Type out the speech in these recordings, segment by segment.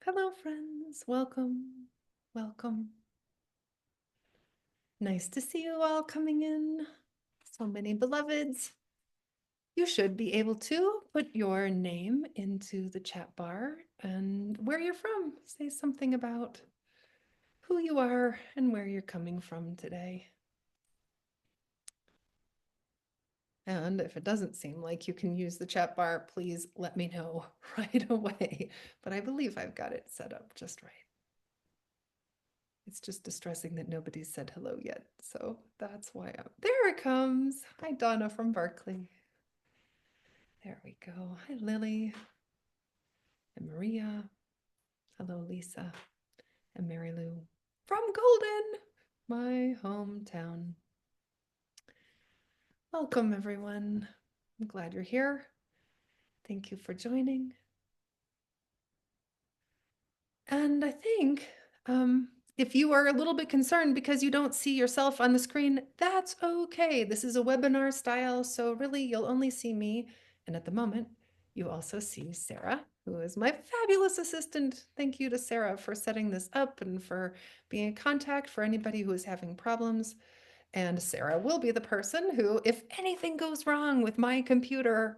Hello, friends. Welcome. Welcome. Nice to see you all coming in. So many beloveds. You should be able to put your name into the chat bar and where you're from. Say something about who you are and where you're coming from today. And if it doesn't seem like you can use the chat bar, please let me know right away. But I believe I've got it set up just right. It's just distressing that nobody's said hello yet. So that's why there it comes. Hi, Donna from Berkeley. There we go. Hi, Lily and Maria. Hello, Lisa and Mary Lou from Golden, my hometown. Welcome, everyone. I'm glad you're here. Thank you for joining. And I think if you are a little bit concerned because you don't see yourself on the screen, that's okay. This is a webinar style, so really you'll only see me. And at the moment, you also see Sarah, who is my fabulous assistant. Thank you to Sarah for setting this up and for being in contact for anybody who is having problems. And Sarah will be the person who, if anything goes wrong with my computer,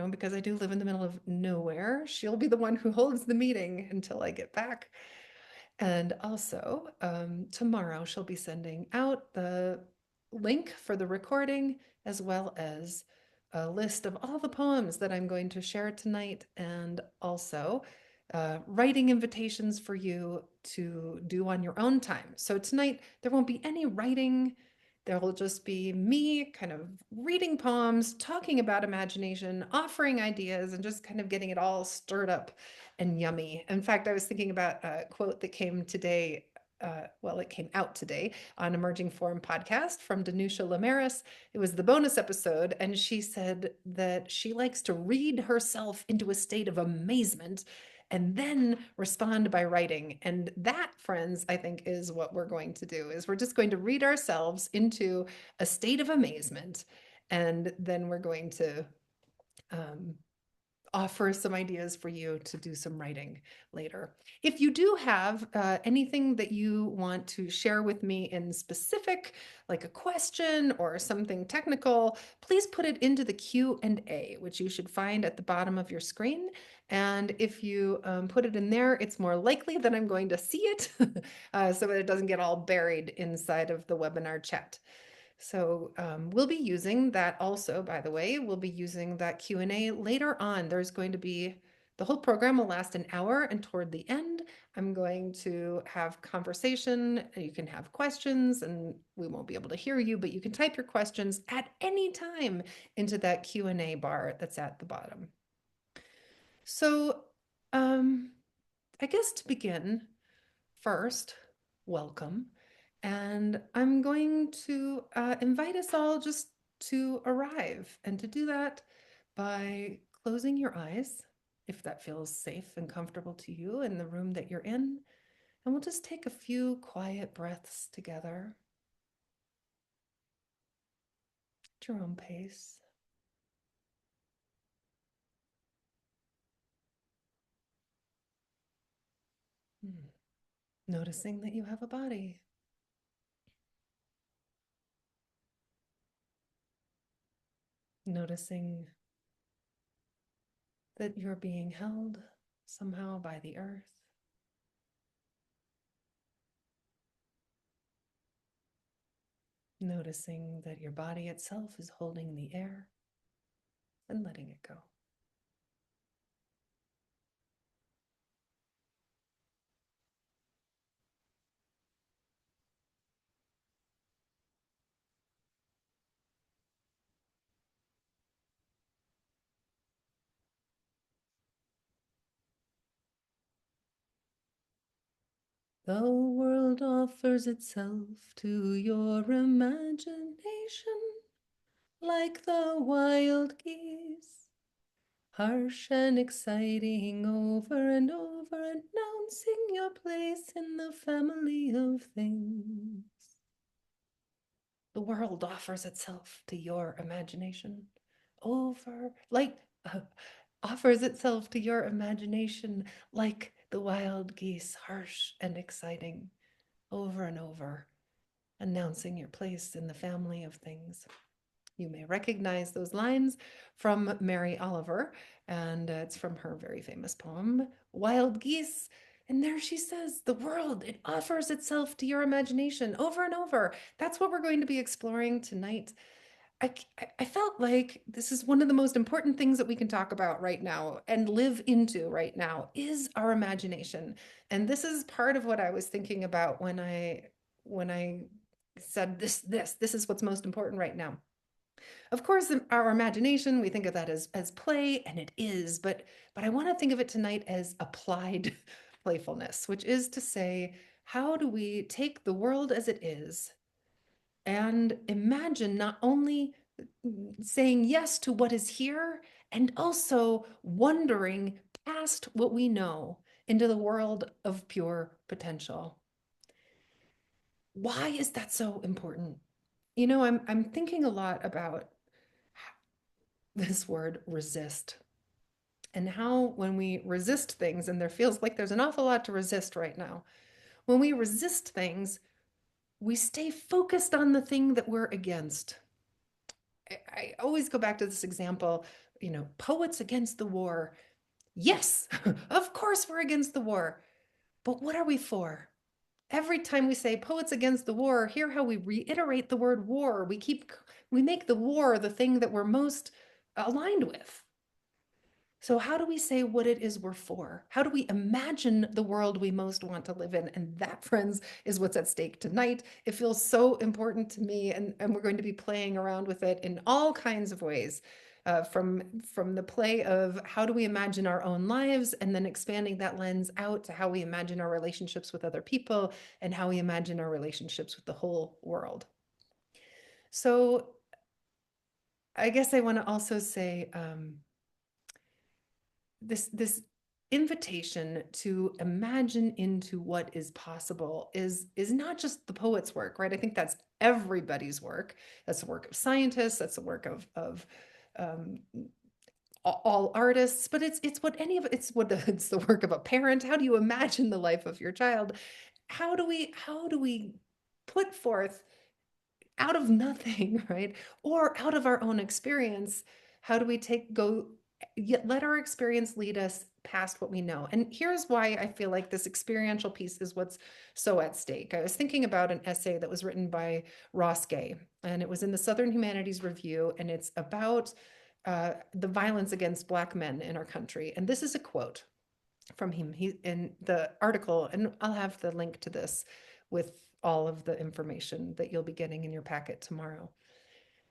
because I do live in the middle of nowhere, she'll be the one who holds the meeting until I get back. And also, tomorrow she'll be sending out the link for the recording, as well as a list of all the poems that I'm going to share tonight, and also writing invitations for you to do on your own time. So tonight, there won't be any writing. There will just be me kind of reading poems, talking about imagination, offering ideas, and just kind of getting it all stirred up and yummy. In fact, I was thinking about a quote that came today. It came out today on Emerging Forum podcast from Danusha Lamaris. It was the bonus episode, and she said that she likes to read herself into a state of amazement and then respond by writing. And that, friends, I think is what we're going to do, is we're just going to read ourselves into a state of amazement, and then we're going to offer some ideas for you to do some writing later. If you do have anything that you want to share with me in specific, like a question or something technical, please put it into the Q&A, which you should find at the bottom of your screen. And if you put it in there, it's more likely that I'm going to see it so that it doesn't get all buried inside of the webinar chat. So we'll be using that also, by the way, we'll be using that Q&A later on. There's going to be, the whole program will last an hour, and toward the end, I'm going to have conversation. You can have questions, and we won't be able to hear you, but you can type your questions at any time into that Q&A bar that's at the bottom. So I guess to begin, first, welcome. And I'm going to invite us all just to arrive, and to do that by closing your eyes, if that feels safe and comfortable to you in the room that you're in. And we'll just take a few quiet breaths together at your own pace. Noticing that you have a body. Noticing that you're being held somehow by the earth. Noticing that your body itself is holding the air and letting it go. The world offers itself to your imagination, like the wild geese, harsh and exciting, over and over, announcing your place in the family of things. The world offers itself to your imagination, offers itself to your imagination like the wild geese, harsh and exciting, over and over, announcing your place in the family of things. You may recognize those lines from Mary Oliver, and it's from her very famous poem, Wild Geese. And there she says, the world, it offers itself to your imagination over and over. That's what we're going to be exploring tonight. I, I felt like this is one of the most important things that we can talk about right now and live into right now is our imagination. And this is part of what I was thinking about when I said this is what's most important right now. Of course, our imagination, we think of that as play, and it is, but I want to think of it tonight as applied playfulness, which is to say, how do we take the world as it is and imagine not only saying yes to what is here and also wondering past what we know into the world of pure potential. Why is that so important? You know, I'm thinking a lot about this word resist and how when we resist things, and there feels like there's an awful lot to resist right now, when we resist things, we stay focused on the thing that we're against. I always go back to this example, you know, poets against the war. Yes, of course we're against the war, but what are we for? Every time we say poets against the war, hear how we reiterate the word war. We make the war the thing that we're most aligned with. So, how do we say what it is we're for? How do we imagine the world we most want to live in? And that, friends, is what's at stake tonight. It feels so important to me, and we're going to be playing around with it in all kinds of ways. From the play of how do we imagine our own lives, and then expanding that lens out to how we imagine our relationships with other people and how we imagine our relationships with the whole world. So, I guess I want to also say, this invitation to imagine into what is possible is not just the poet's work, right? I think that's everybody's work. That's the work of scientists. That's the work of um, all artists. But it's what any of it's the work of a parent. How do you imagine the life of your child? How do we put forth out of nothing, right? Or out of our own experience, how do we let our experience lead us past what we know? And here's why I feel like this experiential piece is what's so at stake. I was thinking about an essay that was written by Ross Gay, and it was in the Southern Humanities Review, and it's about the violence against Black men in our country. And this is a quote from him. He in the article, and I'll have the link to this with all of the information that you'll be getting in your packet tomorrow.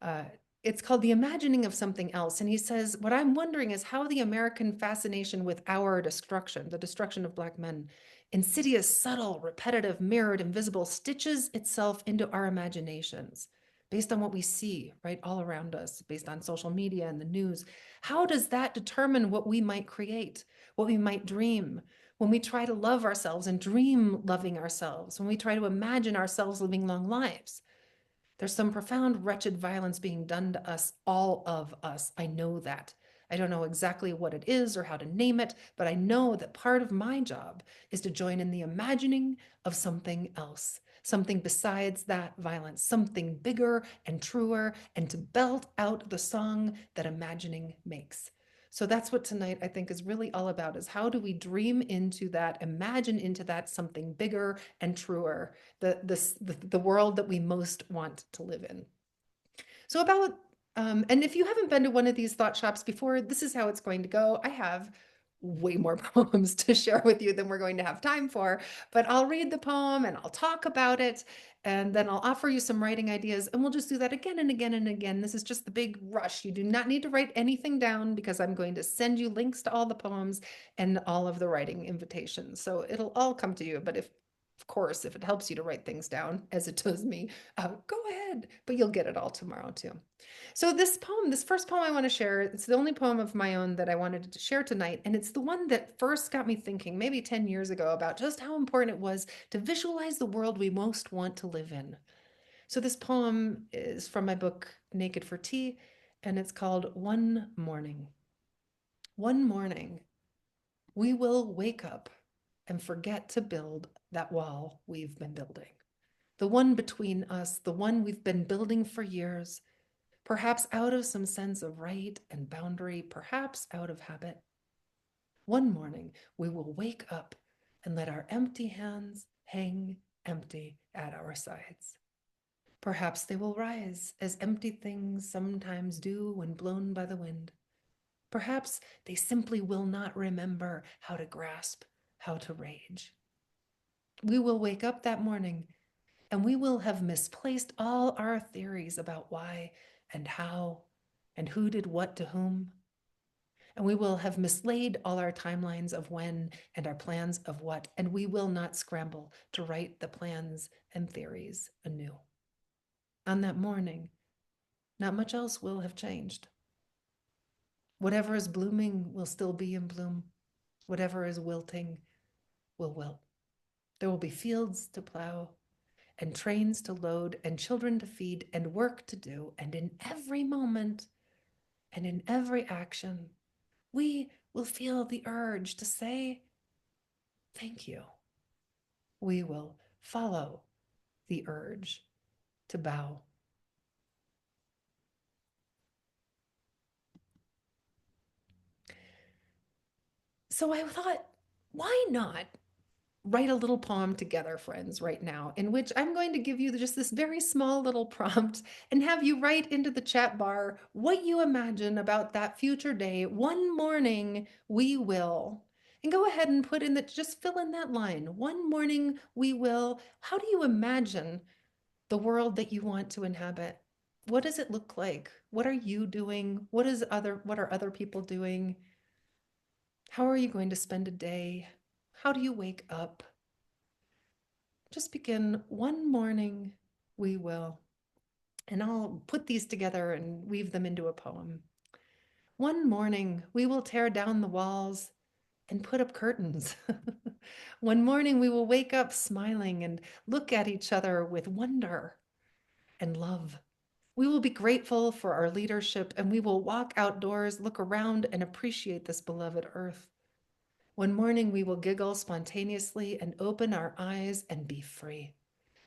Uh, it's called The Imagining of Something Else. And he says, what I'm wondering is how the American fascination with our destruction, the destruction of Black men, insidious, subtle, repetitive, mirrored, invisible, stitches itself into our imaginations based on what we see right all around us, based on social media and the news. How does that determine what we might create, what we might dream? When we try to love ourselves and dream loving ourselves, when we try to imagine ourselves living long lives, there's some profound, wretched violence being done to us, all of us. I know that. I don't know exactly what it is or how to name it, but I know that part of my job is to join in the imagining of something else, something besides that violence, something bigger and truer, and to belt out the song that imagining makes. So that's what tonight I think is really all about, is how do we dream into that, imagine into that something bigger and truer, the world that we most want to live in. So and if you haven't been to one of these thought shops before, this is how it's going to go. I have way more poems to share with you than we're going to have time for, but I'll read the poem and I'll talk about it, and then I'll offer you some writing ideas, and we'll just do that again and again and again. This is just the big rush. You do not need to write anything down because I'm going to send you links to all the poems and all of the writing invitations. So it'll all come to you, but of course, if it helps you to write things down, as it does me, go ahead, but you'll get it all tomorrow too. So this first poem I want to share, it's the only poem of my own that I wanted to share tonight. And it's the one that first got me thinking, maybe 10 years ago, about just how important it was to visualize the world we most want to live in. So this poem is from my book, Naked for Tea, and it's called One Morning. One morning, we will wake up and forget to build that wall we've been building. The one between us, the one we've been building for years, perhaps out of some sense of right and boundary, perhaps out of habit. One morning, we will wake up and let our empty hands hang empty at our sides. Perhaps they will rise as empty things sometimes do when blown by the wind. Perhaps they simply will not remember how to grasp, how to rage. We will wake up that morning and we will have misplaced all our theories about why and how and who did what to whom. And we will have mislaid all our timelines of when and our plans of what, and we will not scramble to write the plans and theories anew. On that morning, not much else will have changed. Whatever is blooming will still be in bloom. Whatever is wilting will wilt. There will be fields to plow and trains to load and children to feed and work to do. And in every moment and in every action, we will feel the urge to say, thank you. We will follow the urge to bow. So I thought, why not write a little poem together, friends, right now, in which I'm going to give you just this very small little prompt and have you write into the chat bar what you imagine about that future day. One morning we will. And go ahead and put in that, just fill in that line. One morning we will. How do you imagine the world that you want to inhabit? What does it look like? What are you doing? What are other people doing? How are you going to spend a day? How do you wake up? Just begin. One morning we will. And I'll put these together and weave them into a poem. One morning we will tear down the walls and put up curtains. One morning we will wake up smiling and look at each other with wonder and love. We will be grateful for our leadership and we will walk outdoors, look around, and appreciate this beloved earth. One morning we will giggle spontaneously and open our eyes and be free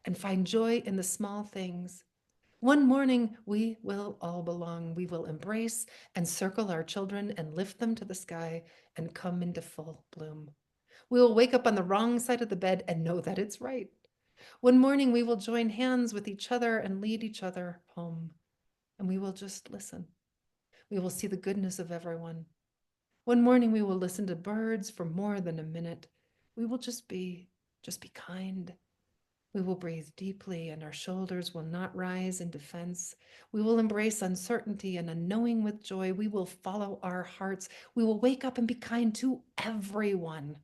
and find joy in the small things. One morning we will all belong. We will embrace and circle our children and lift them to the sky and come into full bloom. We will wake up on the wrong side of the bed and know that it's right. One morning we will join hands with each other and lead each other home. And we will just listen. We will see the goodness of everyone. One morning we will listen to birds for more than a minute. We will just be kind. We will breathe deeply and our shoulders will not rise in defense. We will embrace uncertainty and unknowing with joy. We will follow our hearts. We will wake up and be kind to everyone.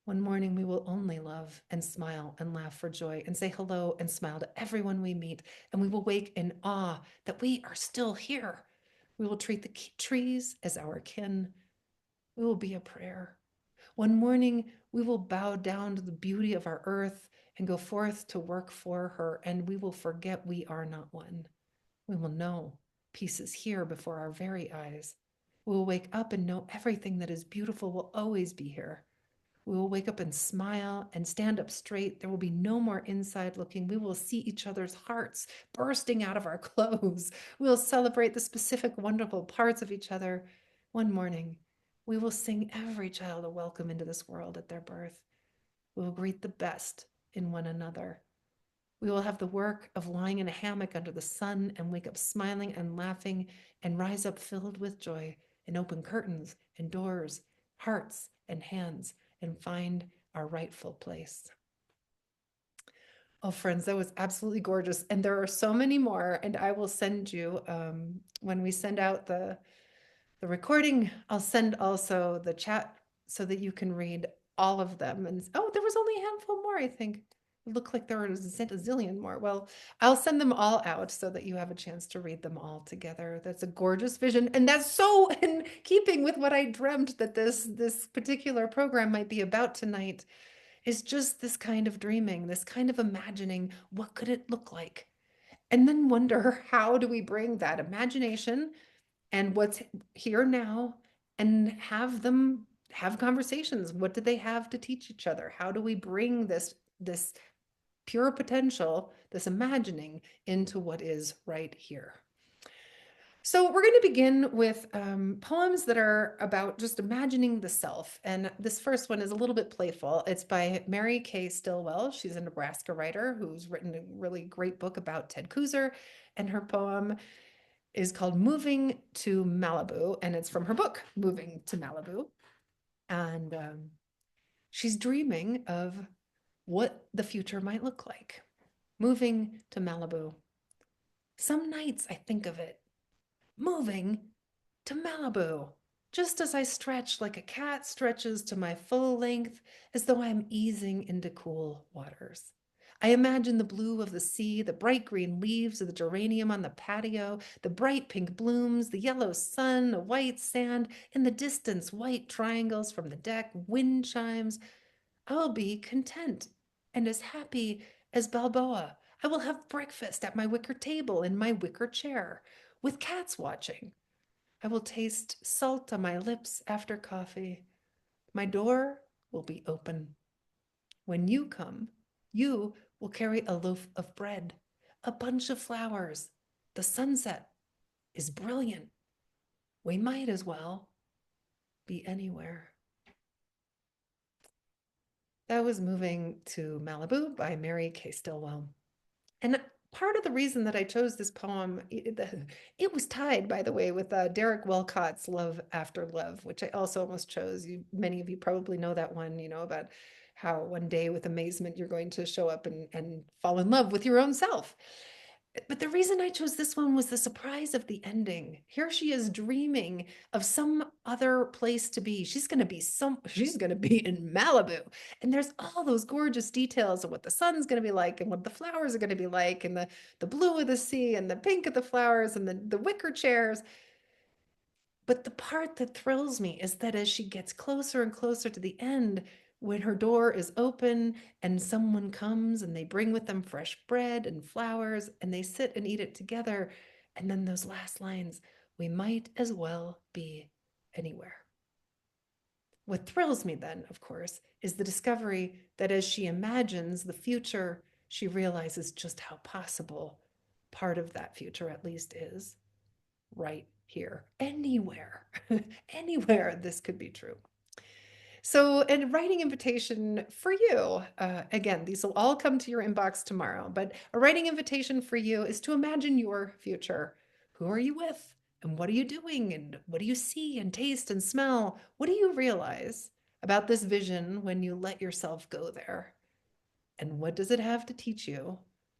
One morning we will only love and smile and laugh for joy and say hello and smile to everyone we meet. And we will wake in awe that we are still here. We will treat the trees as our kin. We will be a prayer. One morning we will bow down to the beauty of our earth and go forth to work for her, and we will forget we are not one. We will know peace is here before our very eyes. We will wake up and know everything that is beautiful will always be here. We will wake up and smile and stand up straight. There will be no more inside looking. We will see each other's hearts bursting out of our clothes. We will celebrate the specific wonderful parts of each other. One morning, we will sing every child a welcome into this world at their birth. We will greet the best in one another. We will have the work of lying in a hammock under the sun and wake up smiling and laughing and rise up filled with joy and open curtains and doors, hearts and hands, and find our rightful place. Oh, friends, that was absolutely gorgeous. And there are so many more. And I will send you, when we send out the recording, I'll send also the chat so that you can read all of them. And oh, there was only a handful more, I think. It looked like there was a zillion more. Well, I'll send them all out so that you have a chance to read them all together. That's a gorgeous vision. And that's so in keeping with what I dreamt that this particular program might be about tonight, is just this kind of dreaming, this kind of imagining, what could it look like? And then wonder, how do we bring that imagination and what's here now and have conversations. What do they have to teach each other? How do we bring this pure potential, this imagining, into what is right here? So we're going to begin with poems that are about just imagining the self. And this first one is a little bit playful. It's by Mary K. Stillwell. She's a Nebraska writer who's written a really great book about Ted Kooser. And her poem is called Moving to Malibu. And it's from her book, Moving to Malibu. And she's dreaming of what the future might look like. Moving to Malibu. Some nights I think of it, moving to Malibu, just as I stretch like a cat stretches to my full length, as though I'm easing into cool waters. I imagine the blue of the sea, the bright green leaves of the geranium on the patio, the bright pink blooms, the yellow sun, the white sand, in the distance, white triangles from the deck, wind chimes. I'll be content and as happy as Balboa. I will have breakfast at my wicker table in my wicker chair, with cats watching. I will taste salt on my lips after coffee. My door will be open. When you come, you will carry a loaf of bread, a bunch of flowers. The sunset is brilliant. We might as well be anywhere. That was Moving to Malibu by Mary K. Stillwell. And part of the reason that I chose this poem, it was tied, by the way, with Derek Walcott's Love After Love, which I also almost chose. Many of you probably know that one, about how one day with amazement you're going to show up and fall in love with your own self. But the reason I chose this one was the surprise of the ending. Here she is dreaming of some other place to be. She's going to be in Malibu. And there's all those gorgeous details of what the sun's going to be like and what the flowers are going to be like and the blue of the sea and the pink of the flowers and the wicker chairs. But the part that thrills me is that as she gets closer and closer to the end, when her door is open and someone comes and they bring with them fresh bread and flowers and they sit and eat it together, and then those last lines, we might as well be anywhere. What thrills me then, of course, is the discovery that as she imagines the future, she realizes just how possible part of that future at least is right here, anywhere, anywhere this could be true. So, a writing invitation for you, again, these will all come to your inbox tomorrow, but a writing invitation for you is to imagine your future. Who are you with? And what are you doing? And what do you see and taste and smell? What do you realize about this vision when you let yourself go there? And what does it have to teach you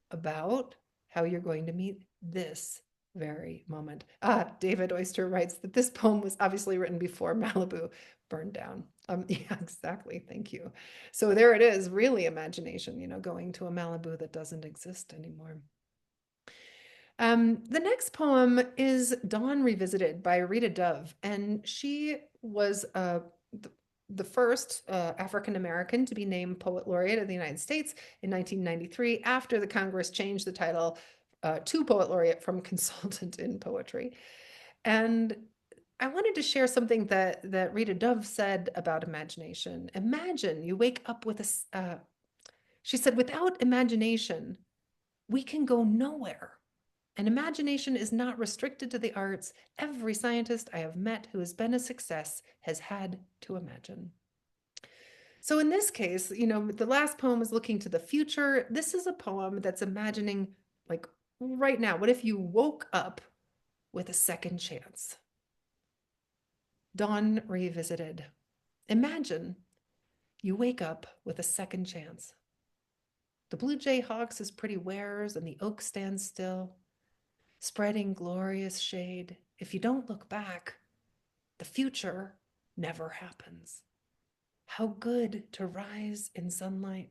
about how you're going to meet this very moment? David Oyster writes that this poem was obviously written before Malibu burned down. Yeah, exactly. Thank you. So there it is, really imagination, going to a Malibu that doesn't exist anymore. The next poem is Dawn Revisited by Rita Dove, and she was the first African American to be named Poet Laureate of the United States in 1993 after the Congress changed the title to Poet Laureate from Consultant in Poetry. And I wanted to share something that Rita Dove said about imagination. Imagine you wake up with she said, without imagination, we can go nowhere. And imagination is not restricted to the arts. Every scientist I have met who has been a success has had to imagine. So in this case, the last poem is looking to the future. This is a poem that's imagining, like right now, what if you woke up with a second chance? Dawn Revisited. Imagine you wake up with a second chance. The blue jay hawks his pretty wares and the oak stands still, spreading glorious shade. If you don't look back, the future never happens. How good to rise in sunlight,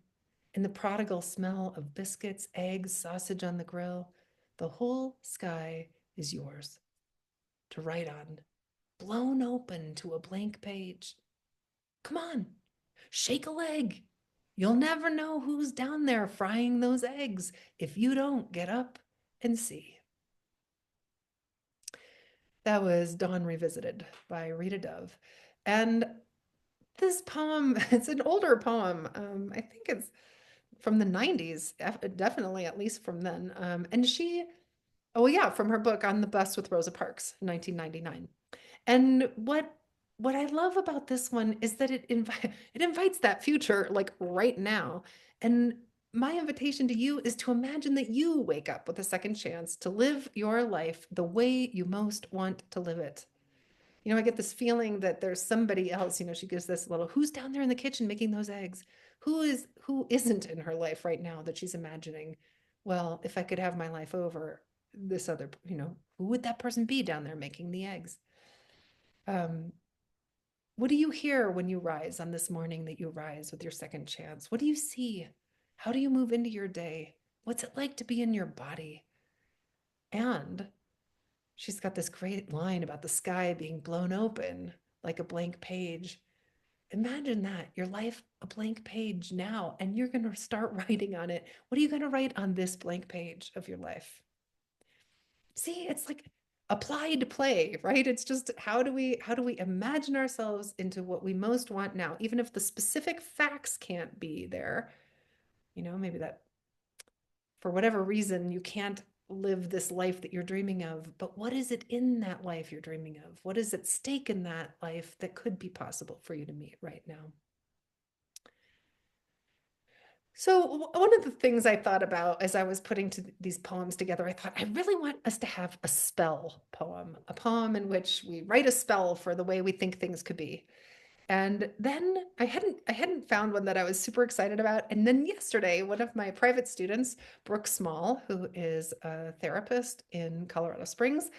in the prodigal smell of biscuits, eggs, sausage on the grill. The whole sky is yours to write on, blown open to a blank page. Come on, shake a leg. You'll never know who's down there frying those eggs if you don't get up and see. That was Dawn Revisited by Rita Dove. And This poem, it's an older poem. I think it's from the 90s, definitely at least from then. And she, oh yeah, from her book On the Bus with Rosa Parks, 1999. And what I love about this one is that it invites that future like right now. And my invitation to you is to imagine that you wake up with a second chance to live your life the way you most want to live it. I get this feeling that there's somebody else, she gives this little, who's down there in the kitchen making those eggs? Who isn't in her life right now that she's imagining, well, if I could have my life over, this other, who would that person be down there making the eggs? Um, what do you hear when you rise on this morning that you rise with your second chance? What do you see? How do you move into your day? What's it like to be in your body? And she's got this great line about the sky being blown open like a blank page. Imagine that, your life a blank page now, and you're going to start writing on it. What are you going to write on this blank page of your life? See, it's like applied play, right? It's just how do we imagine ourselves into what we most want now, even if the specific facts can't be there. Maybe that for whatever reason you can't live this life that you're dreaming of, but what is it in that life you're dreaming of? What is at stake in that life that could be possible for you to meet right now? So one of the things I thought about as I was putting these poems together, I thought I really want us to have a spell poem, a poem in which we write a spell for the way we think things could be. And then I hadn't found one that I was super excited about. And then yesterday, one of my private students, Brooke Small, who is a therapist in Colorado Springs,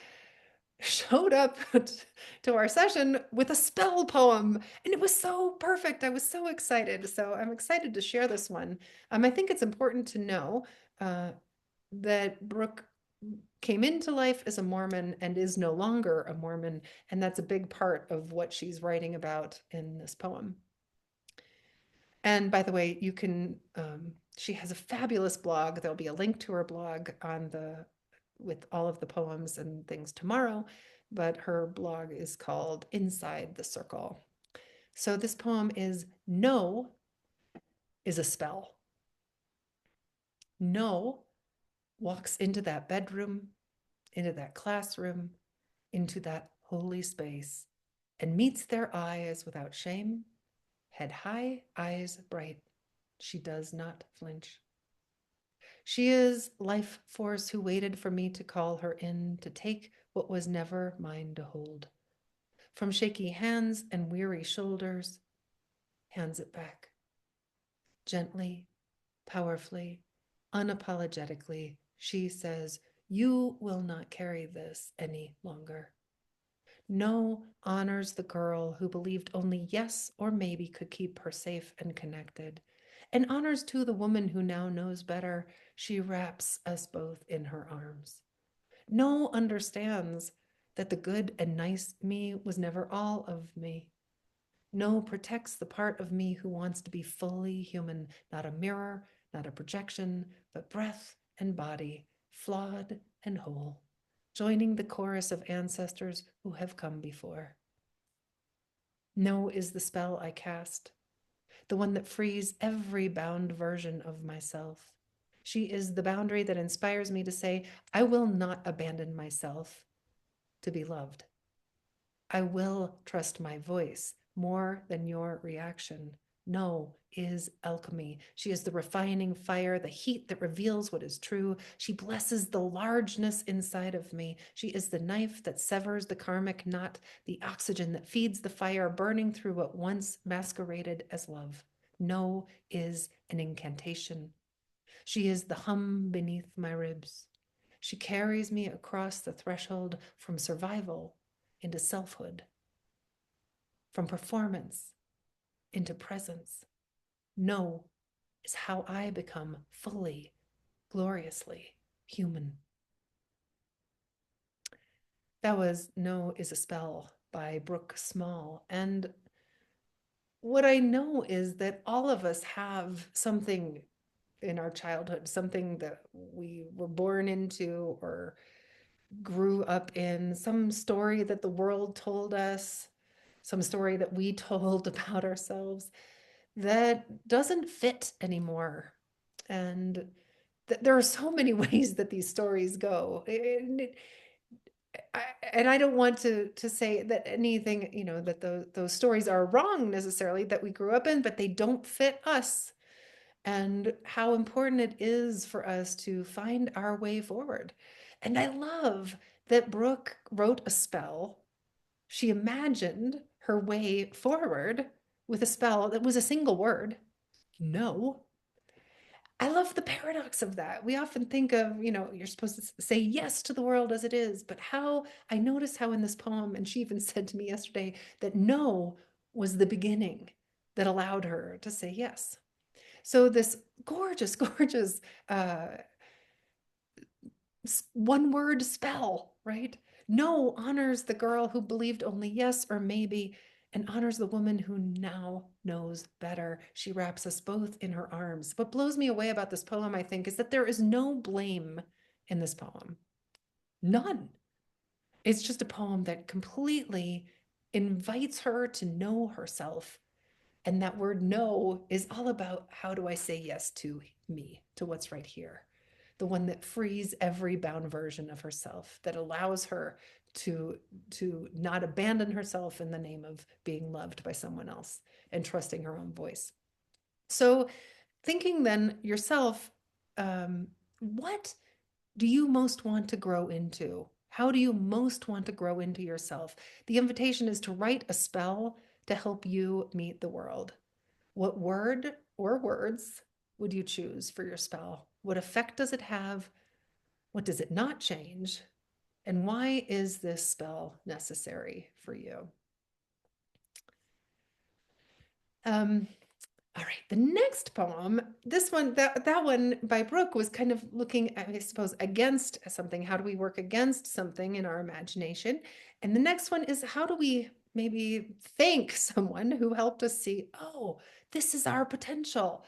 showed up to our session with a spell poem, and it was so perfect. I was so excited. So I'm excited to share this one. I think it's important to know uh, that Brooke came into life as a Mormon and is no longer a Mormon, and that's a big part of what she's writing about in this poem. And by the way, she has a fabulous blog. There'll be a link to her blog with all of the poems and things tomorrow, but her blog is called Inside the Circle. So this poem is No is a spell. No walks into that bedroom, into that classroom, into that holy space, and meets their eyes without shame, head high, eyes bright. She does not flinch. She is life force who waited for me to call her in to take what was never mine to hold. From shaky hands and weary shoulders, hands it back. Gently, powerfully, unapologetically, she says, you will not carry this any longer. No honors the girl who believed only yes or maybe could keep her safe and connected, and honors too the woman who now knows better. She wraps us both in her arms. No understands that the good and nice me was never all of me. No protects the part of me who wants to be fully human, not a mirror, not a projection, but breath and body, flawed and whole, joining the chorus of ancestors who have come before. No is the spell I cast, the one that frees every bound version of myself. She is the boundary that inspires me to say, I will not abandon myself to be loved. I will trust my voice more than your reaction. No is alchemy. She is the refining fire, the heat that reveals what is true. She blesses the largeness inside of me. She is the knife that severs the karmic knot, the oxygen that feeds the fire burning through what once masqueraded as love. No is an incantation. She is the hum beneath my ribs. She carries me across the threshold from survival into selfhood, from performance into presence. No is how I become fully, gloriously human. That was No is a Spell by Brooke Small. And what I know is that all of us have something in our childhood, something that we were born into or grew up in, some story that the world told us, some story that we told about ourselves that doesn't fit anymore. And there are so many ways that these stories go. And I don't want to say that anything, that those stories are wrong necessarily that we grew up in, but they don't fit us, and how important it is for us to find our way forward. And I love that Brooke wrote a spell. She imagined her way forward with a spell that was a single word, no. I love the paradox of that. We often think of, you're supposed to say yes to the world as it is, but how I notice how in this poem, and she even said to me yesterday that no was the beginning that allowed her to say yes. So this gorgeous, gorgeous one word spell, right? No honors the girl who believed only yes or maybe, and honors the woman who now knows better. She wraps us both in her arms. What blows me away about this poem, I think, is that there is no blame in this poem. None. It's just a poem that completely invites her to know herself. And that word no is all about, how do I say yes to me, to what's right here? The one that frees every bound version of herself, that allows her to not abandon herself in the name of being loved by someone else and trusting her own voice. So thinking then yourself, what do you most want to grow into? How do you most want to grow into yourself? The invitation is to write a spell to help you meet the world. What word or words would you choose for your spell? What effect does it have? What does it not change? And why is this spell necessary for you? Um, all right, the next poem, this one, that one by Brooke was kind of looking, I suppose, against something. How do we work against something in our imagination? And the next one is, how do we maybe thank someone who helped us see, oh, this is our potential?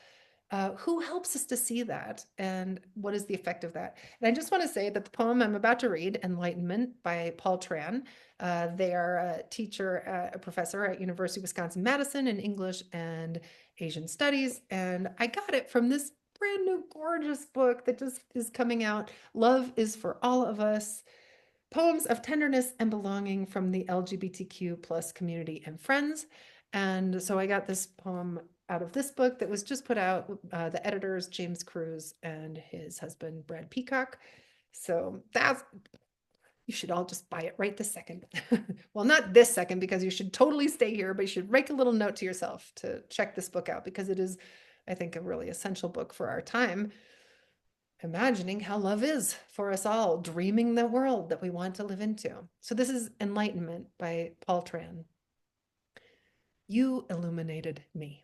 Who helps us to see that, and what is the effect of that? And I just want to say that the poem I'm about to read, Enlightenment by Paul Tran, they are a teacher, a professor at University of Wisconsin-Madison in English and Asian Studies, and I got it from this brand new gorgeous book that just is coming out, Love is for All of Us, Poems of Tenderness and Belonging from the LGBTQ plus community and friends. And so I got this poem out of this book that was just put out. The editors, James Cruz and his husband, Brad Peacock. So that's, you should all just buy it right this second. Well, not this second, because you should totally stay here, but you should make a little note to yourself to check this book out, because it is, I think, a really essential book for our time, imagining how love is for us all, dreaming the world that we want to live into. So this is Enlightenment by Paul Tran. You illuminated me.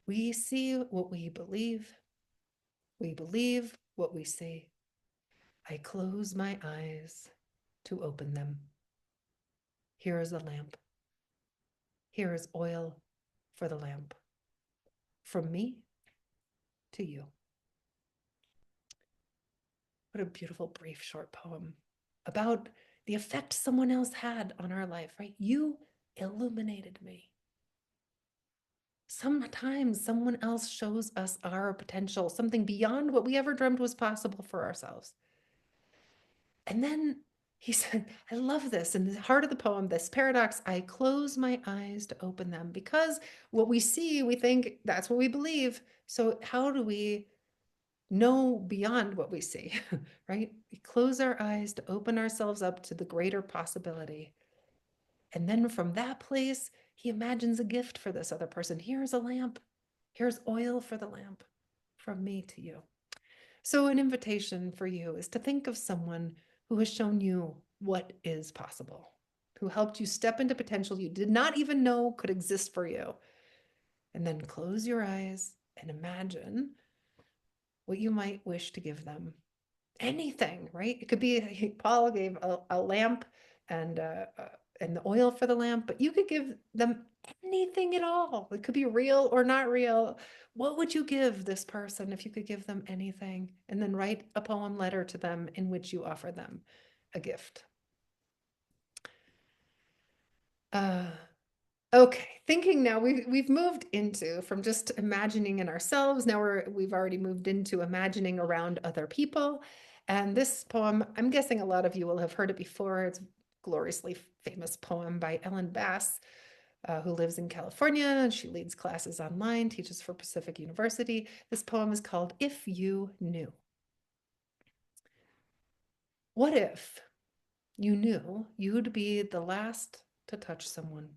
We see what we believe what we see. I close my eyes to open them. Here is a lamp. Here is oil for the lamp. From me to you. What a beautiful, brief, short poem about the effect someone else had on our life, right? You illuminated me. Sometimes someone else shows us our potential, something beyond what we ever dreamed was possible for ourselves. And then he said, I love this. In the heart of the poem, this paradox, I close my eyes to open them, because what we see, we think that's what we believe. So how do we know beyond what we see, right? We close our eyes to open ourselves up to the greater possibility. And then from that place, he imagines a gift for this other person. Here's a lamp. Here's oil for the lamp, from me to you. So an invitation for you is to think of someone who has shown you what is possible, who helped you step into potential you did not even know could exist for you. And then close your eyes and imagine what you might wish to give them. Anything, right? It could be, Paul gave a lamp and the oil for the lamp, but you could give them anything at all. It could be real or not real. What would you give this person if you could give them anything? And then write a poem letter to them in which you offer them a gift. Uh, okay, thinking now we've moved into from just imagining in ourselves. Now we've already moved into imagining around other people. And this poem, I'm guessing a lot of you will have heard it before. It's a gloriously famous poem by Ellen Bass, who lives in California, and she leads classes online, teaches for Pacific University. This poem is called If You Knew. What if you knew you'd be the last to touch someone?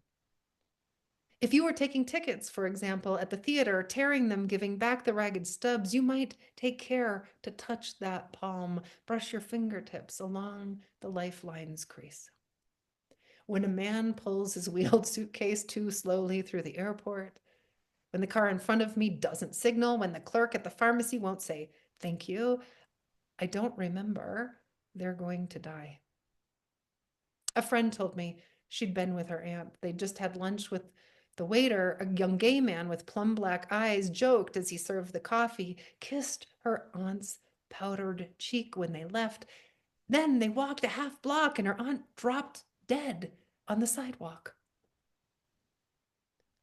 If you were taking tickets, for example, at the theater, tearing them, giving back the ragged stubs, you might take care to touch that palm, brush your fingertips along the lifeline's crease. When a man pulls his wheeled suitcase too slowly through the airport, when the car in front of me doesn't signal, when the clerk at the pharmacy won't say, thank you, I don't remember, they're going to die. A friend told me she'd been with her aunt. They just had lunch with the waiter, a young gay man with plum black eyes, joked as he served the coffee, kissed her aunt's powdered cheek when they left. Then they walked a half block and her aunt dropped dead on the sidewalk.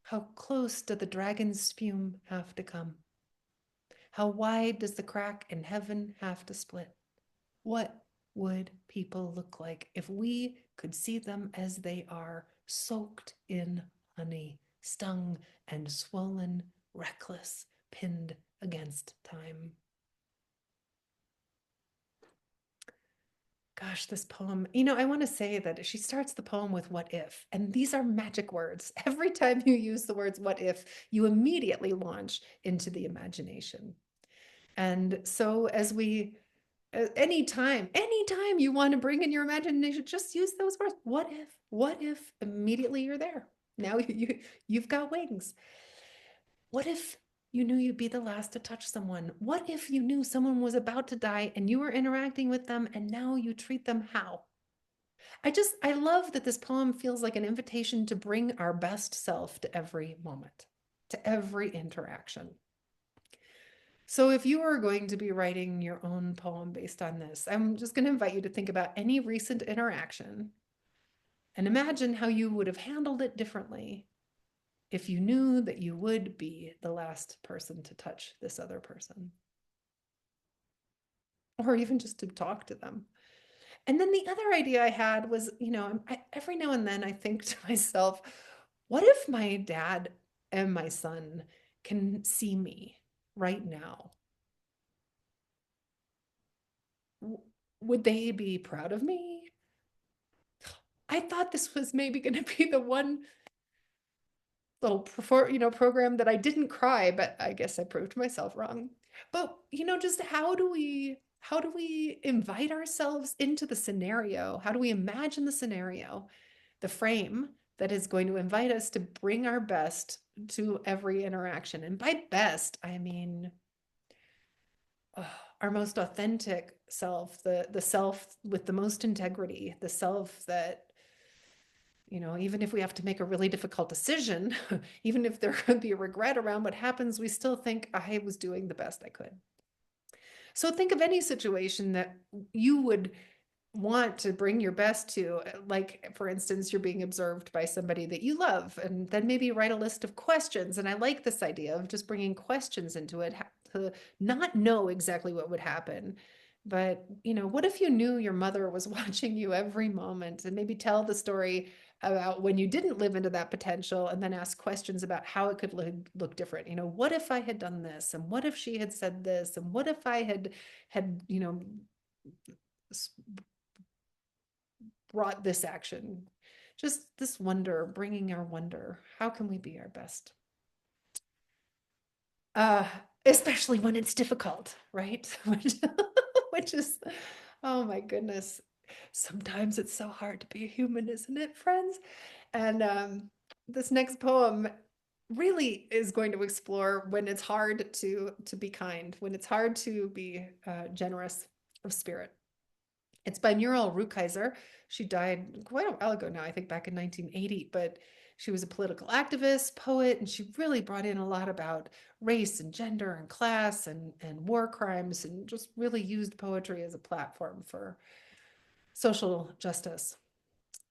How close do the dragon's spume have to come? How wide does the crack in heaven have to split? What would people look like if we could see them as they are, soaked in honey, stung and swollen, reckless, pinned against time? Gosh, this poem, I want to say that she starts the poem with what if, and these are magic words. Every time you use the words what if, you immediately launch into the imagination. And so as we anytime you want to bring in your imagination, just use those words. What if immediately you're there? Now you've got wings. What if you knew you'd be the last to touch someone? What if you knew someone was about to die and you were interacting with them and now you treat them how? I love that this poem feels like an invitation to bring our best self to every moment, to every interaction. So if you are going to be writing your own poem based on this, I'm just going to invite you to think about any recent interaction and imagine how you would have handled it differently if you knew that you would be the last person to touch this other person, or even just to talk to them. And then the other idea I had was, every now and then I think to myself, what if my dad and my son can see me right now? Would they be proud of me? I thought this was maybe going to be the one little program that I didn't cry, but I guess I proved myself wrong. But just how do we invite ourselves into the scenario? How do we imagine the scenario, the frame that is going to invite us to bring our best to every interaction? And by best, I mean our most authentic self, the self with the most integrity, the self that even if we have to make a really difficult decision, even if there could be a regret around what happens, we still think I was doing the best I could. So think of any situation that you would want to bring your best to, like, for instance, you're being observed by somebody that you love, and then maybe write a list of questions. And I like this idea of just bringing questions into it, to not know exactly what would happen. But, what if you knew your mother was watching you every moment, and maybe tell the story about when you didn't live into that potential, and then ask questions about how it could look different. What if I had done this? And what if she had said this? And what if I had brought this action? Just this wonder, bringing our wonder. How can we be our best? Uh, Especially when it's difficult, right? Which is, oh my goodness. Sometimes it's so hard to be a human, isn't it, friends? And this next poem really is going to explore when it's hard to be kind, when it's hard to be generous of spirit. It's by Muriel Rukeyser. She died quite a while ago now, I think back in 1980, but she was a political activist, poet, and she really brought in a lot about race and gender and class and war crimes, and just really used poetry as a platform for social justice.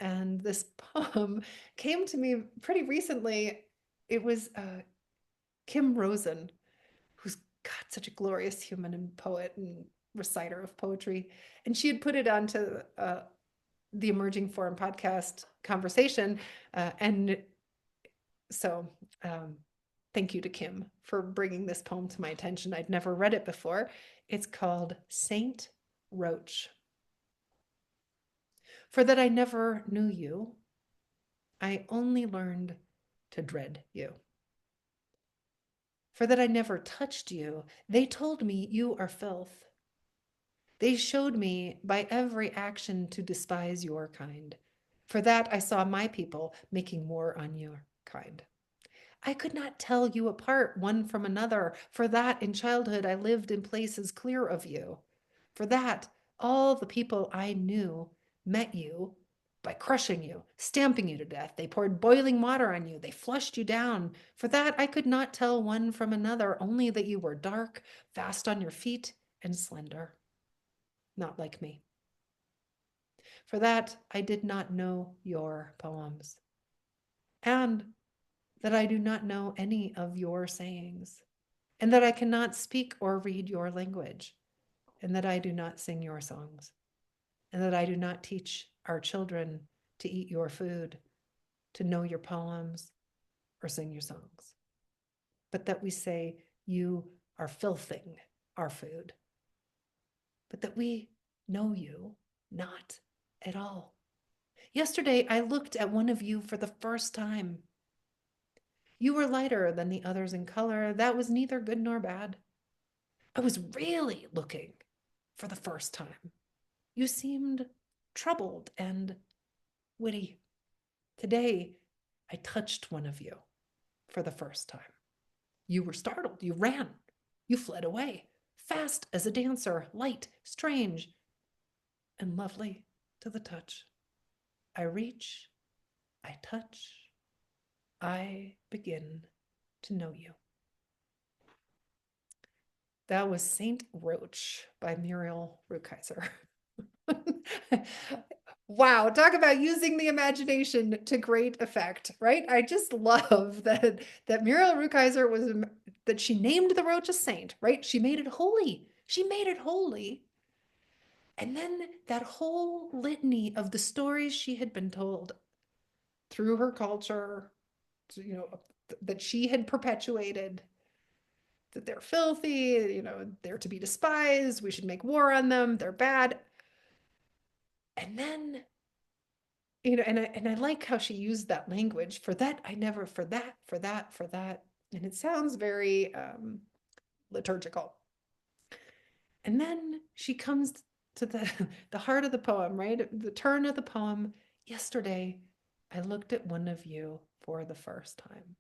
And this poem came to me pretty recently. It was Kim Rosen, who's God, such a glorious human and poet and reciter of poetry. And she had put it onto the Emerging Forum podcast conversation. And so thank you to Kim for bringing this poem to my attention. I'd never read it before. It's called Saint Roach. For that I never knew you, I only learned to dread you. For that I never touched you, they told me you are filth. They showed me by every action to despise your kind. For that I saw my people making war on your kind. I could not tell you apart one from another, for that in childhood I lived in places clear of you. For that all the people I knew met you by crushing you, stamping you to death. They poured boiling water on you, they flushed you down. For that I could not tell one from another, only that you were dark, fast on your feet, and slender. Not like me. For that I did not know your poems, and that I do not know any of your sayings, and that I cannot speak or read your language, and that I do not sing your songs, and that I do not teach our children to eat your food, to know your poems, or sing your songs, but that we say you are filthing our food, but that we know you not at all. Yesterday, I looked at one of you for the first time. You were lighter than the others in color. That was neither good nor bad. I was really looking for the first time. You seemed troubled and witty. Today, I touched one of you for the first time. You were startled. You ran. You fled away, fast as a dancer, light, strange, and lovely to the touch. I reach, I touch, I begin to know you. That was Saint Roach by Muriel Rukeyser. Wow, talk about using the imagination to great effect, right? I just love that Muriel Rukeyser was that she named the roach a saint, right? She made it holy. She made it holy. And then that whole litany of the stories she had been told through her culture, that she had perpetuated, that they're filthy, they're to be despised, we should make war on them, they're bad. And then, and I like how she used that language. For that, I never, for that, for that, for that. And it sounds very liturgical. And then she comes to the heart of the poem, right? The turn of the poem. Yesterday, I looked at one of you for the first time.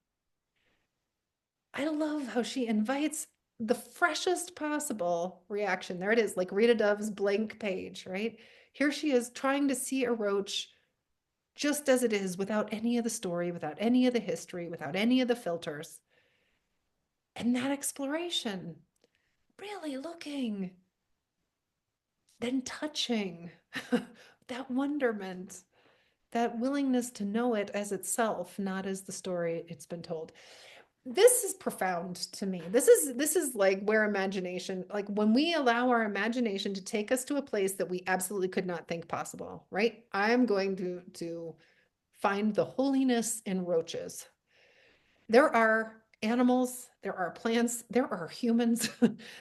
I love how she invites the freshest possible reaction. There it is, like Rita Dove's blank page, right? Here she is trying to see a roach just as it is, without any of the story, without any of the history, without any of the filters. And that exploration, really looking, then touching, that wonderment, that willingness to know it as itself, not as the story it's been told. This is profound to me. This is like where imagination, like when we allow our imagination to take us to a place that we absolutely could not think possible, right? I'm going to find the holiness in roaches. There are animals, there are plants, there are humans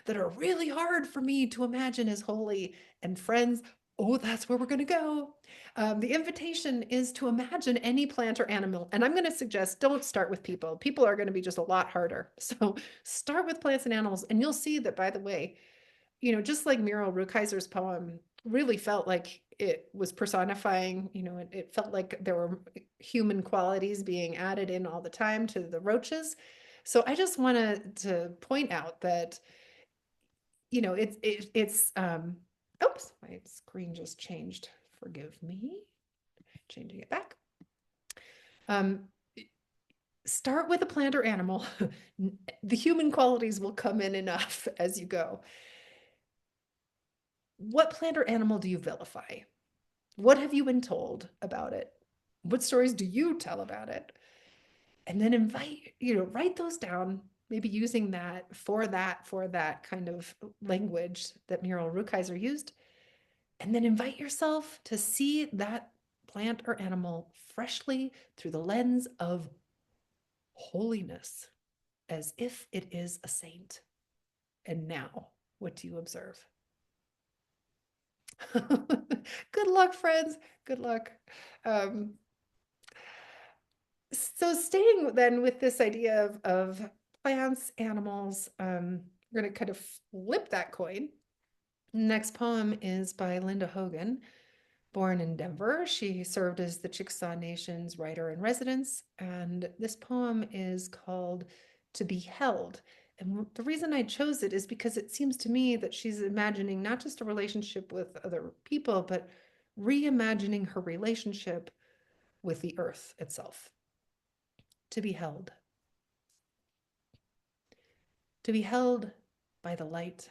that are really hard for me to imagine as holy. And friends, oh, that's where we're going to go. The invitation is to imagine any plant or animal. And I'm going to suggest don't start with people. People are going to be just a lot harder. So start with plants and animals. And you'll see that, by the way, just like Muriel Rukeyser's poem really felt like it was personifying, it felt like there were human qualities being added in all the time to the roaches. So I just wanted to point out that, it's oops, my screen just changed. Forgive me. Changing it back. Start with a plant or animal. The human qualities will come in enough as you go. What plant or animal do you vilify? What have you been told about it? What stories do you tell about it? And then write those down, maybe using that kind of language that Muriel Rukeyser used. And then invite yourself to see that plant or animal freshly through the lens of holiness, as if it is a saint. And now, what do you observe? Good luck, friends. Good luck. Um, so staying then with this idea of plants, animals, we're going to kind of flip that coin. Next poem is by Linda Hogan. Born in Denver, she served as the Chickasaw Nation's writer in residence, and this poem is called To Be Held. And the reason I chose it is because it seems to me that she's imagining not just a relationship with other people, but reimagining her relationship with the earth itself. To be held. To be held by the light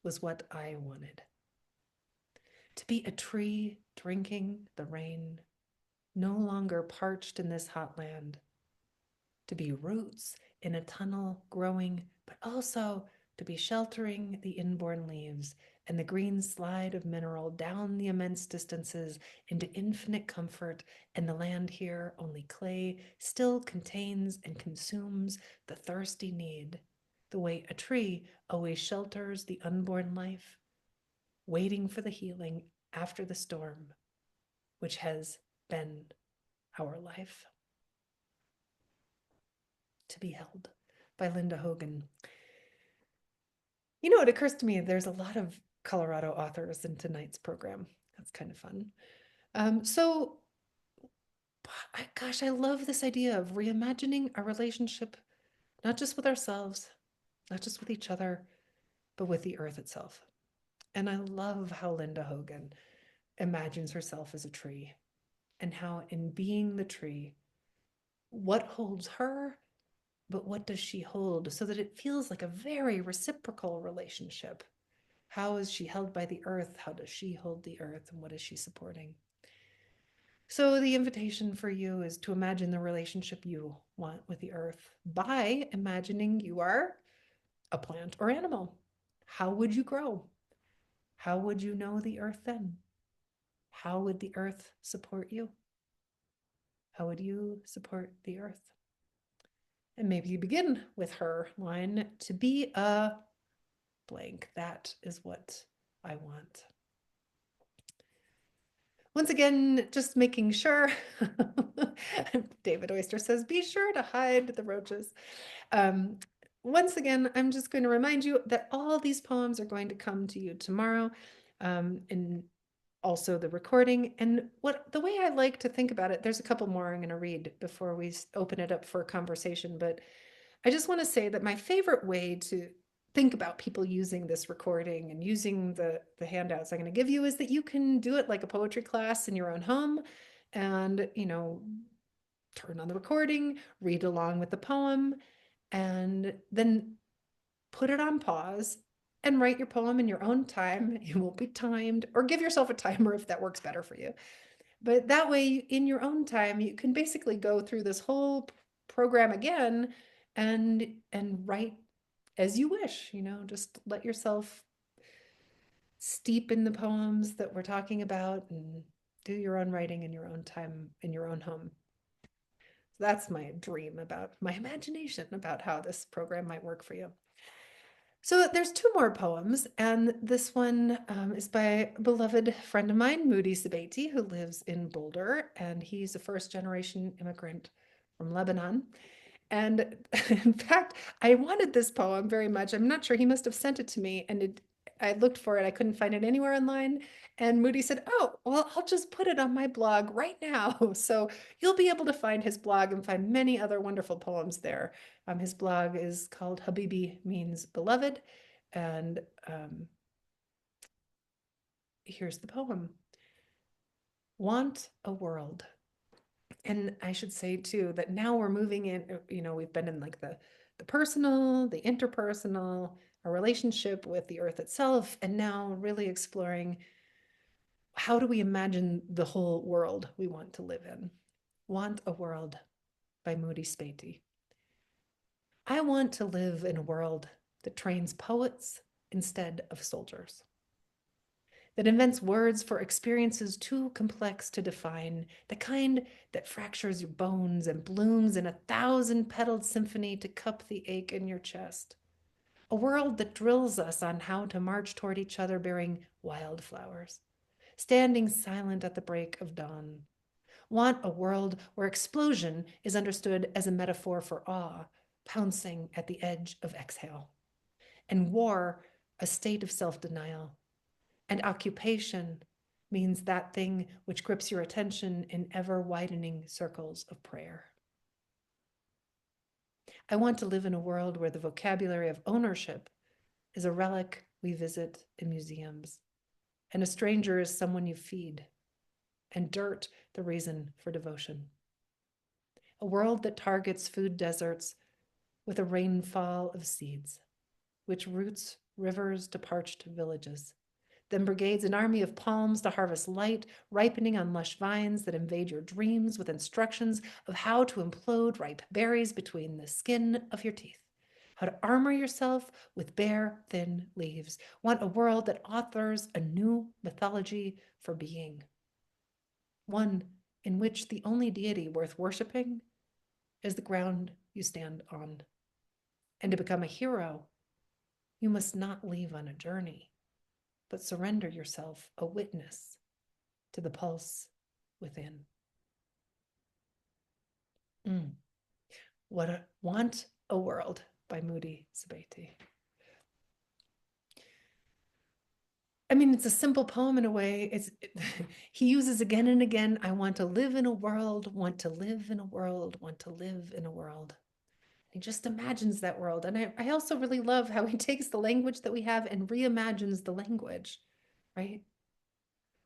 was what I wanted. To be a tree drinking the rain, no longer parched in this hot land. To be roots in a tunnel growing, but also to be sheltering the inborn leaves and the green slide of mineral down the immense distances into infinite comfort, and the land here, only clay, still contains and consumes the thirsty need, the way a tree always shelters the unborn life, waiting for the healing after the storm, which has been our life. To be Held by Linda Hogan. It occurs to me there's a lot of Colorado authors in tonight's program. That's kind of fun. So, gosh, I love this idea of reimagining our relationship, not just with ourselves, not just with each other, but with the earth itself. And I love how Linda Hogan imagines herself as a tree, and how in being the tree, what holds her, but what does she hold, so that it feels like a very reciprocal relationship. How is she held by the earth? How does she hold the earth? And what is she supporting? So the invitation for you is to imagine the relationship you want with the earth by imagining you are a plant or animal. How would you grow? How would you know the earth then? How would the earth support you? How would you support the earth? And maybe you begin with her line, to be a blank. That is what I want. Once again, just making sure. David Oyster says, be sure to hide the roaches. Once again, I'm just going to remind you that all these poems are going to come to you tomorrow, and also the recording. And the way I like to think about it, there's a couple more I'm going to read before we open it up for a conversation, but I just want to say that my favorite way to think about people using this recording and using the handouts I'm going to give you is that you can do it like a poetry class in your own home, and turn on the recording, read along with the poem, and then put it on pause and write your poem in your own time. It won't be timed, or give yourself a timer if that works better for you. But that way, in your own time, you can basically go through this whole program again and write as you wish. Just let yourself steep in the poems that we're talking about, and do your own writing in your own time, in your own home. So that's my dream, about my imagination about how this program might work for you. So there's two more poems, and this one is by a beloved friend of mine, Moody Sabeti, who lives in Boulder, and he's a first-generation immigrant from Lebanon. And in fact, I wanted this poem very much. I'm not sure, he must have sent it to me, and I looked for it. I couldn't find it anywhere online. And Moody said, oh, well, I'll just put it on my blog right now. So you'll be able to find his blog and find many other wonderful poems there. His blog is called Habibi Means Beloved. And here's the poem. Want a world. And I should say too that now we're moving in, we've been in like the personal, the interpersonal, a relationship with the earth itself, and now really exploring How do we imagine the whole world we want to live in? Want a World by Moody Spatey. I want to live in a world that trains poets instead of soldiers, that invents words for experiences too complex to define, the kind that fractures your bones and blooms in 1,000-petaled symphony to cup the ache in your chest. A world that drills us on how to march toward each other bearing wildflowers, standing silent at the break of dawn. Want a world where explosion is understood as a metaphor for awe, pouncing at the edge of exhale, and war a state of self-denial, and occupation means that thing which grips your attention in ever-widening circles of prayer. I want to live in a world where the vocabulary of ownership is a relic we visit in museums, and a stranger is someone you feed, and dirt the reason for devotion. A world that targets food deserts with a rainfall of seeds, which roots rivers to parched villages, then brigades an army of palms to harvest light, ripening on lush vines that invade your dreams with instructions of how to implode ripe berries between the skin of your teeth, how to armor yourself with bare, thin leaves. Want a world that authors a new mythology for being, one in which the only deity worth worshiping is the ground you stand on. And to become a hero, you must not leave on a journey, but surrender yourself a witness to the pulse within. Want a World by Moody Spatey. I mean, it's a simple poem in a way. He uses again and again, I want to live in a world, want to live in a world, want to live in a world. He just imagines that world. And I also really love how he takes the language that we have and reimagines the language, right?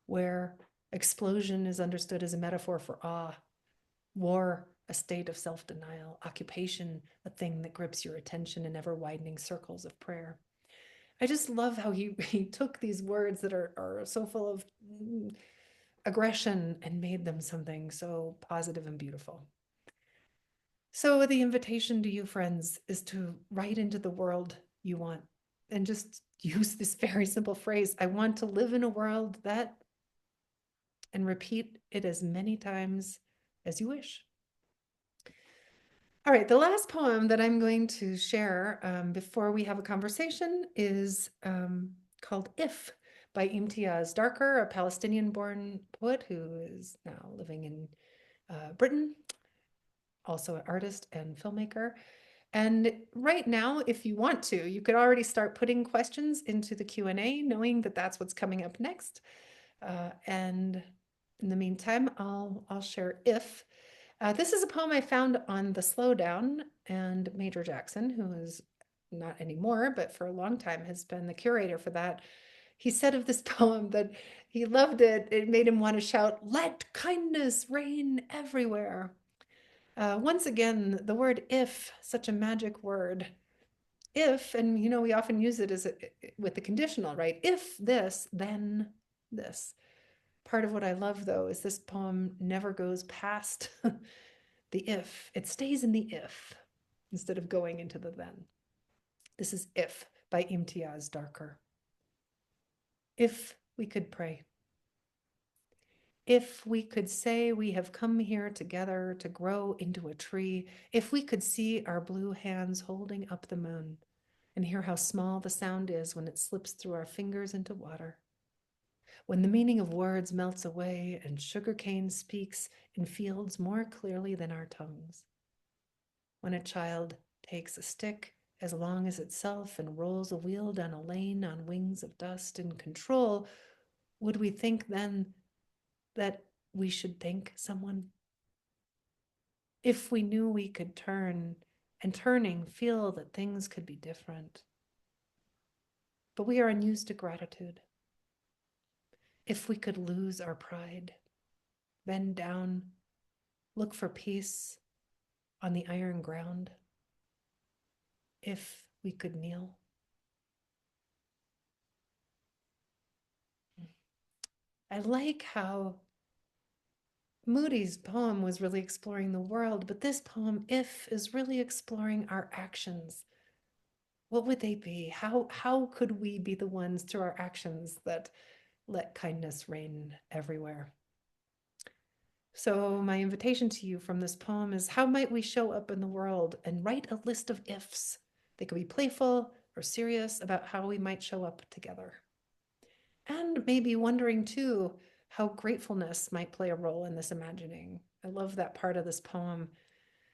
Where explosion is understood as a metaphor for awe, war, a state of self-denial, occupation, a thing that grips your attention in ever-widening circles of prayer. I just love how he took these words that are so full of aggression and made them something so positive and beautiful. So the invitation to you, friends, is to write into the world you want and just use this very simple phrase, I want to live in a world that, and repeat it as many times as you wish. All right, the last poem that I'm going to share before we have a conversation is called If by Imtiaz Darker, a Palestinian-born poet who is now living in Britain, also an artist and filmmaker. And right now, if you want to, you could already start putting questions into the Q&A, knowing that that's what's coming up next. And in the meantime, I'll share If. This is a poem I found on The Slowdown, and Major Jackson, who is not anymore, but for a long time has been the curator for that. He said of this poem that he loved it. It made him want to shout, "Let kindness reign everywhere." Once again, the word if, such a magic word. If, and we often use it with the conditional, right? If this, then this. Part of what I love, though, is this poem never goes past the if. It stays in the if instead of going into the then. This is If by Imtiaz Darker. If we could pray. If we could say we have come here together to grow into a tree, if we could see our blue hands holding up the moon and hear how small the sound is when it slips through our fingers into water, when the meaning of words melts away and sugarcane speaks in fields more clearly than our tongues, when a child takes a stick as long as itself and rolls a wheel down a lane on wings of dust in control, would we think then that we should thank someone? If we knew we could turn, and turning, feel that things could be different. But we are unused to gratitude. If we could lose our pride, bend down, look for peace on the iron ground. If we could kneel. I like how Moody's poem was really exploring the world, but this poem, If, is really exploring our actions. What would they be? How could we be the ones through our actions that let kindness reign everywhere? So, my invitation to you from this poem is, how might we show up in the world, and write a list of ifs. They could be playful or serious about how we might show up together. And maybe wondering too how gratefulness might play a role in this imagining. I love that part of this poem.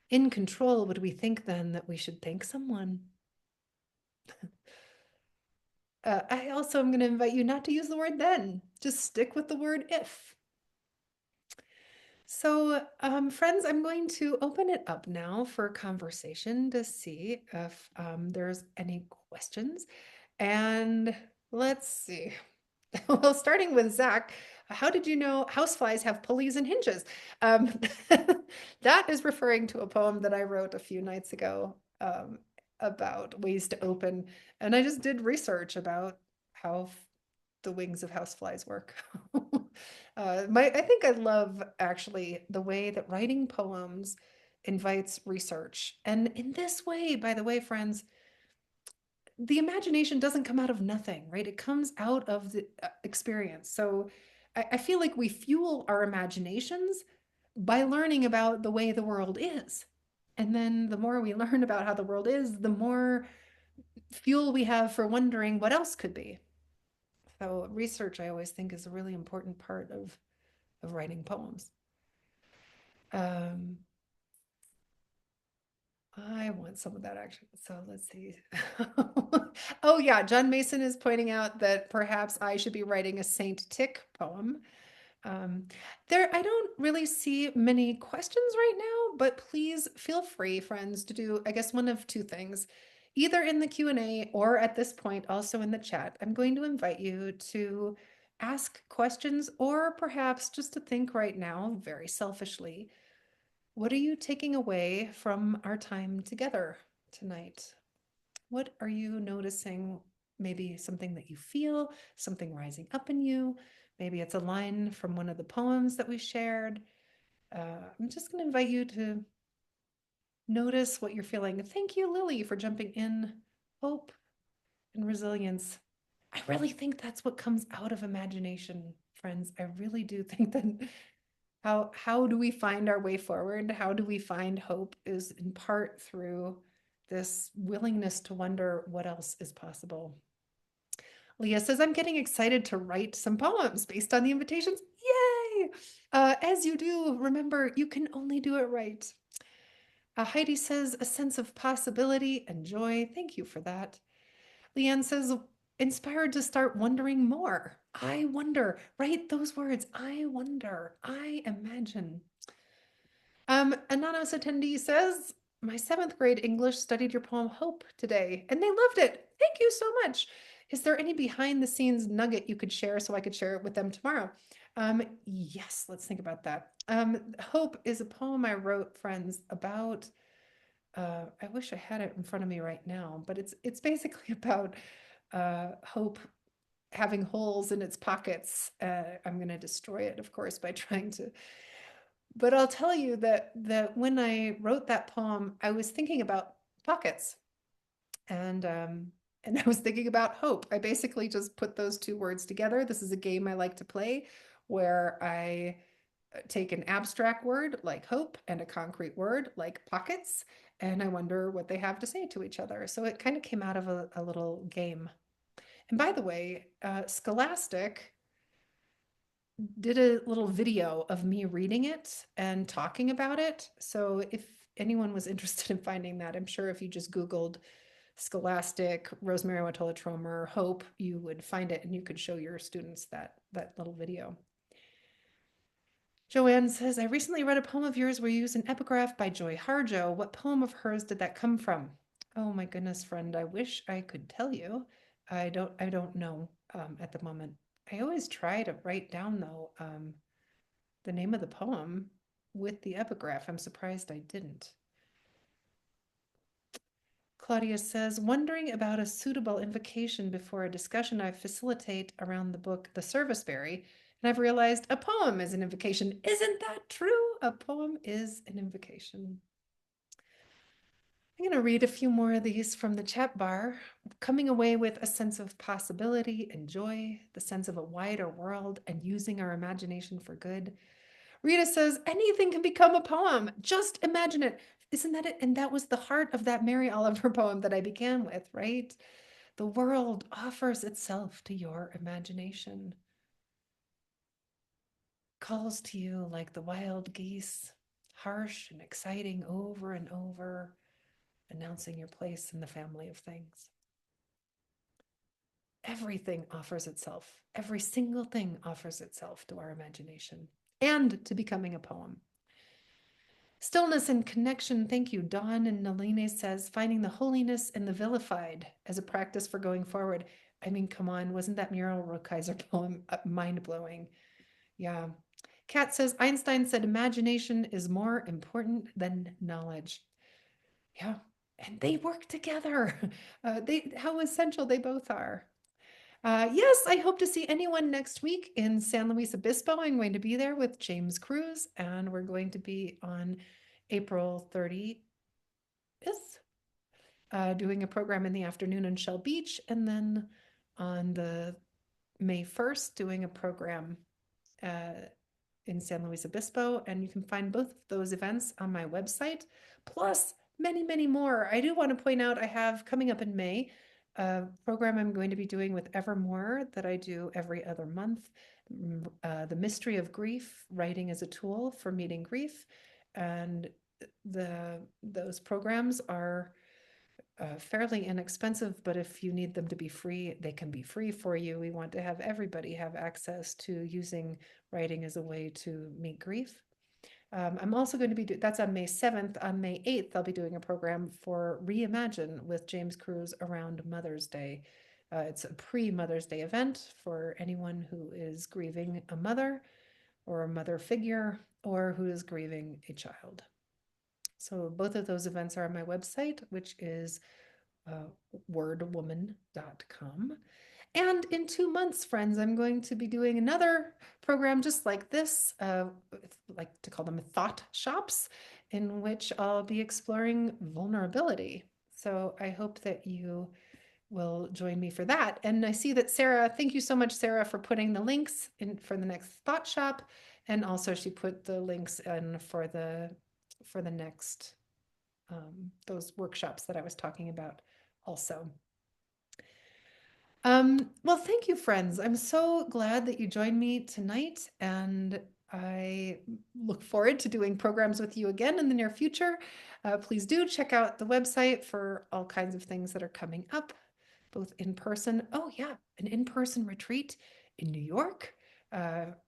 In control, would we think then that we should thank someone? I also am going to invite you not to use the word then, just stick with the word if. So, friends, I'm going to open it up now for conversation to see if there's any questions. And let's see. Well, starting with Zach, how did you know houseflies have pulleys and hinges? Um, that is referring to a poem that I wrote a few nights ago about ways to open. And I just did research about how the wings of houseflies work. I think I love actually the way that writing poems invites research. And in this way, by the way, friends, the imagination doesn't come out of nothing, right? It comes out of the experience. So I feel like we fuel our imaginations by learning about the way the world is. And then the more we learn about how the world is, the more fuel we have for wondering what else could be. So research, I always think, is a really important part of writing poems. Um, I want some of that action. So let's see. Oh yeah, John Mason is pointing out that perhaps I should be writing a Saint Tick poem. Um, I don't really see many questions right now, but please feel free, friends, to do, I guess, one of two things. Either in the Q&A or at this point, also in the chat, I'm going to invite you to ask questions, or perhaps just to think right now, very selfishly, what are you taking away from our time together tonight? What are you noticing? Maybe something that you feel, something rising up in you. Maybe it's a line from one of the poems that we shared. I'm just going to invite you to notice what you're feeling. Thank you, Lily, for jumping in. Hope and resilience. I really think that's what comes out of imagination, friends. I really do think that how do we find our way forward? How do we find hope is in part through this willingness to wonder what else is possible. Leah says, I'm getting excited to write some poems based on the invitations. Yay! As you do, remember, you can only do it right. Heidi says, a sense of possibility and joy. Thank you for that. Leanne says, inspired to start wondering more. I wonder, right? Those words, I wonder, I imagine. Anonymous attendee says, my seventh grade English studied your poem Hope today, and they loved it. Thank you so much. Is there any behind the scenes nugget you could share so I could share it with them tomorrow? Yes, let's think about that. Hope is a poem I wrote, friends, about I wish I had it in front of me right now, but it's basically about hope having holes in its pockets. I'm going to destroy it, of course, by trying to. But I'll tell you that when I wrote that poem, I was thinking about pockets, and I was thinking about hope. I basically just put those two words together. This is a game I like to play where I take an abstract word like hope and a concrete word like pockets, and I wonder what they have to say to each other. So it kind of came out of a little game. And by the way, Scholastic did a little video of me reading it and talking about it. So if anyone was interested in finding that, I'm sure if you just Googled Scholastic, Rosemerry Wahtola Trommer, Hope, you would find it and you could show your students that little video. Joanne says, I recently read a poem of yours where you use an epigraph by Joy Harjo. What poem of hers did that come from? Oh my goodness, friend, I wish I could tell you. I don't know at the moment. I always try to write down though the name of the poem with the epigraph. I'm surprised I didn't. Claudia says, wondering about a suitable invocation before a discussion I facilitate around the book The Serviceberry, And I've realized a poem is an invocation. Isn't that true? A poem is an invocation. I'm going to read a few more of these from the chat bar. Coming away with a sense of possibility and joy, the sense of a wider world, and using our imagination for good. Rita says, anything can become a poem. Just imagine it. Isn't that it? And that was the heart of that Mary Oliver poem that I began with, right? The world offers itself to your imagination, calls to you like the wild geese, harsh and exciting over and over, announcing your place in the family of things. Everything offers itself. Every single thing offers itself to our imagination and to becoming a poem. Stillness and connection. Thank you. Dawn and Naline says, finding the holiness in the vilified as a practice for going forward. I mean, come on, wasn't that Muriel Rukeyser poem mind-blowing? Yeah. Kat says, Einstein said imagination is more important than knowledge. Yeah. And they work together. How essential they both are. Yes, I hope to see anyone next week in San Luis Obispo. I'm going to be there with James Cruz, and we're going to be on April 30th, doing a program in the afternoon in Shell Beach, and then on the May 1st, doing a program uh, in San Luis Obispo. And you can find both of those events on my website, plus many, many more. I do want to point out I have coming up in May a program I'm going to be doing with Evermore that I do every other month. The Mystery of Grief, Writing as a Tool for Meeting Grief. And those programs are fairly inexpensive, but if you need them to be free, they can be free for you. We want to have everybody have access to using writing as a way to meet grief. I'm also going to be, that's on May 7th. On May 8th, I'll be doing a program for Reimagine with James Cruz around Mother's Day. It's a pre-Mother's Day event for anyone who is grieving a mother or a mother figure or who is grieving a child. So both of those events are on my website, which is wordwoman.com. And in 2 months, friends, I'm going to be doing another program just like this, like to call them thought shops, in which I'll be exploring vulnerability. So I hope that you will join me for that. And I see that Sarah, thank you so much, Sarah, for putting the links in for the next thought shop. And also she put the links in for the next those workshops that I was talking about also. Well, thank you, friends. I'm so glad that you joined me tonight, and I look forward to doing programs with you again in the near future. Please do check out the website for all kinds of things that are coming up, both in person. Oh, yeah, an in-person retreat in New York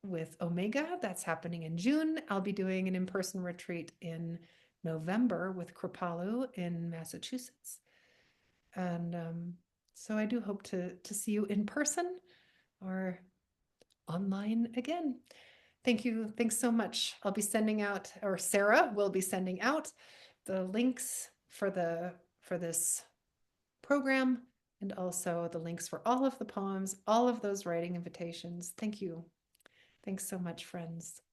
with Omega. That's happening in June. I'll be doing an in-person retreat in November with Kripalu in Massachusetts. And so I do hope to see you in person or online again. Thank you. Thanks so much. I'll be sending out, or Sarah will be sending out the links for this program and also the links for all of the poems, all of those writing invitations. Thank you. Thanks so much, friends.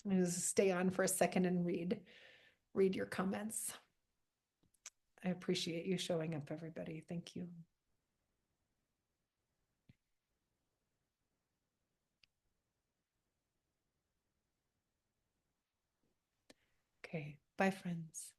I'm going to stay on for a second and read your comments. I appreciate you showing up, everybody. Thank you. Okay, bye, friends.